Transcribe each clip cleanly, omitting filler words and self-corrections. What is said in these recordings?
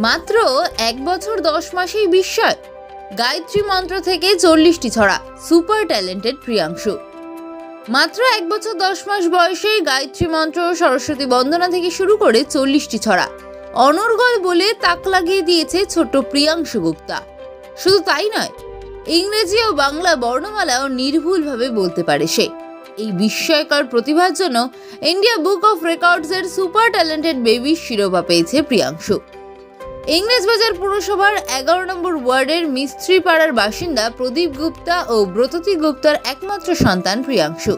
মাত্র 1 বছর 10 মাসেই বিস্ময়, গায়ত্রী মন্ত্র থেকে 40টি ছড়া, সুপার ট্যালেন্টেড প্রিয়াংশু। মাত্র 1 বছর 10 মাস বয়সে গায়ত্রী মন্ত্র, সরস্বতী বন্দনা থেকে শুরু করে 40টি ছড়া অনর্গল বলে তাক লাগিয়ে দিয়েছে ছোট্ট প্রিয়াংশু গুপ্তা। শুধু তাই নয়, ইংরেজি ও বাংলা বর্ণমালাও নির্ভুলভাবে বলতে পারে সে। এই বিস্ময়কর প্রতিভার জন্য ইন্ডিয়া বুক অফ রেকর্ডসের সুপার ট্যালেন্টেড বেবি শিরোপা পেয়েছে প্রিয়াংশু। ইংরেজবাজার পুরসভার 11 নম্বর ওয়ার্ডের মিস্ত্রিপাড়ার বাসিন্দা প্রদীপ গুপ্তা ও ব্রততী গুপ্তার একমাত্র সন্তান প্রিয়াংশু।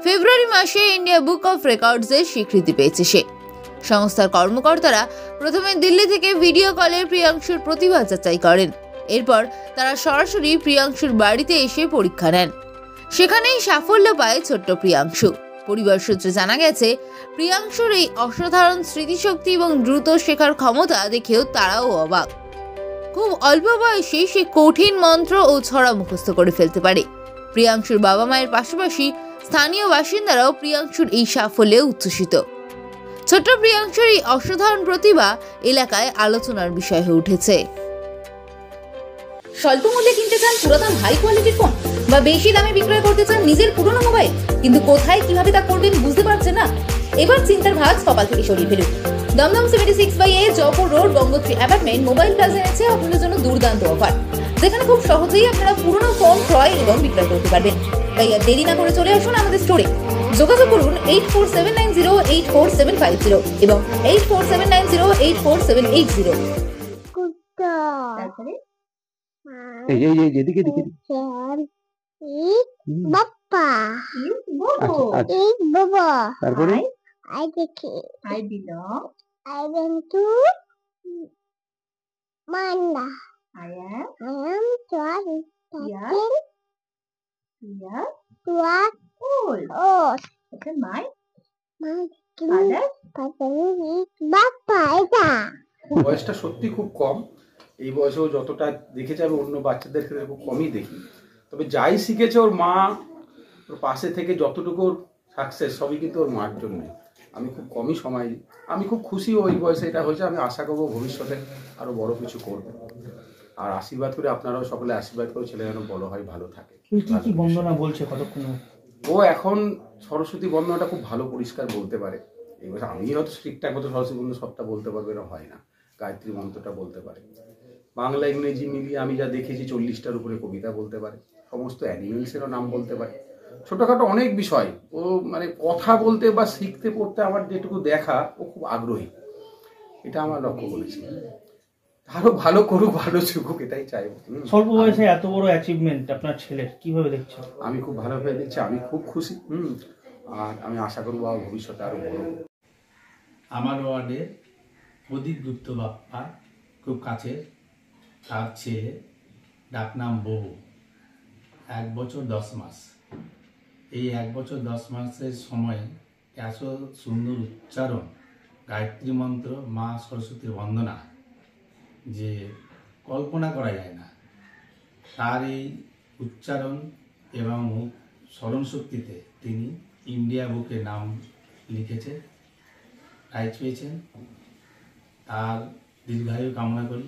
ফেব্রুয়ারি মাসে ইন্ডিয়া বুক অফ রেকর্ডসের স্বীকৃতি পেয়েছে সে। সংস্থার কর্মকর্তারা প্রথমে দিল্লি থেকে ভিডিও কলে প্রিয়াংশুর প্রতিভা যাচাই করেন। এরপর তারা সরাসরি প্রিয়াংশুর বাড়িতে এসে পরীক্ষা নেন। সেখানেই সাফল্য পায় ছোট্ট প্রিয়াংশু। পরিবার সূত্রে জানা গেছে, প্রিয়াংশুর এই অসাধারণ স্মৃতিশক্তি এবং দ্রুত শেখার ক্ষমতা দেখেও তারাও অবাক। খুব অল্প বয়সে সে কঠিন মন্ত্র ও ছড়া মুখস্থ করে ফেলতে পারে। প্রিয়াংশুর বাবা মায়ের পাশাপাশি স্থানীয় বাসিন্দারাও প্রিয়াংশুর এই সাফল্যে উচ্ছ্বসিত। ছোট্ট প্রিয়াংশুর এই অসাধারণ প্রতিভা এলাকায় আলোচনার বিষয় হয়ে উঠেছে। স্বল্প মূল্যে কিনতে চান পুরাতন হাই কোয়ালিটির ফোন, বা বেশি দামে বিক্রয় করতে চান নিজের পুরনো মোবাইল, কিন্তু কোথায় কিভাবে তা করবেন বুঝতে পারছেন না? এবার চিন্তার ভাঁজ কপাল থেকে সরিয়ে ফেলুন। Dum Dum 76/A Jaipur road Gangotri apartment mobile plaza এনেছে আপনাদের জন্য দুর্দান্ত অফার, যেখানে খুব সহজেই আপনারা পুরনো ফোন ক্রয় এবং বিক্রয় করতে পারবেন। তাই আর দেরি না করে চলে আসুন আমাদের স্টোরে। যোগাযোগ করুন 8479084750 এবং 8479084780। এই এদিকে বাপ্পা বাবা তারপরে আই দেখি I belong I want to Manna I am sorry you are old okay my Bappa এটা বয়সটা সত্যি খুব কম। এই বয়সেও যতটা দেখেছে আমি অন্য বাচ্চাদের ক্ষেত্রে খুব কমই দেখি। তবে যাই শিখেছে ওর মা ওর পাশে থেকে যতটুকু সাকসেস সবই কিন্তু ওর মার জন্য। আমি খুব কমই সময়, আমি খুব খুশি ওই বয়সে এটা হয়েছে। আমি আশা করবো ভবিষ্যতে আরো বড় কিছু করবে। আর আশীর্বাদ করে আপনারাও সকলে আশীর্বাদ করে ছেলে যেন বড় হয়, ভালো থাকে। কি বন্দনা বলছে কতক্ষণ? ও এখন সরস্বতী বন্দনাটা খুব ভালো পরিষ্কার বলতে পারে। এই বছর আমি হয়তো ঠিকঠাক মতো সরস্বতী বন্দনা সবটা বলতে পারবে না, হয় না। গায়ত্রী মন্ত্রটা বলতে পারে। বাংলা ইংরেজি মিলিয়ে আমি যা দেখেছি 40টার উপরে কবিতা বলতে পারে। সমস্ত অ্যানিমেলসেরও নাম বলতে পারে। ছোটখাটো অনেক বিষয় ও মানে কথা বলতে বা শিখতে পড়তে আমার যেটুকু দেখা ও খুব আগ্রহী, এটা আমার লক্ষ্য করেছি। আরো ভালো করুক, ভালো শিখুক, এটাই চাইবো। স্বল্প বয়সে এত বড় অ্যাচিভমেন্ট আপনার ছেলের, কিভাবে দেখছেন? আমি খুব ভালোভাবে দেখছি, আমি খুব খুশি। আর আমি আশা করবো ভবিষ্যতে আরো বড়। আমার ওয়ার্ডে প্রদীপ গুপ্ত বাপ্পা খুব কাছের, তার ছেলে ডাকনাম বহু, 1 বছর 10 মাস। এই 1 বছর 10 মাসের সময়ে এত সুন্দর উচ্চারণ, গায়ত্রী মন্ত্র, মা সরস্বতীর বন্দনা যে কল্পনা করা যায় না। তার এই উচ্চারণ এবং স্মরণশক্তিতে তিনি ইন্ডিয়া বুকে নাম লিখেছে, প্রাইজ পেয়েছেন। তার দীর্ঘায়ু কামনা করি।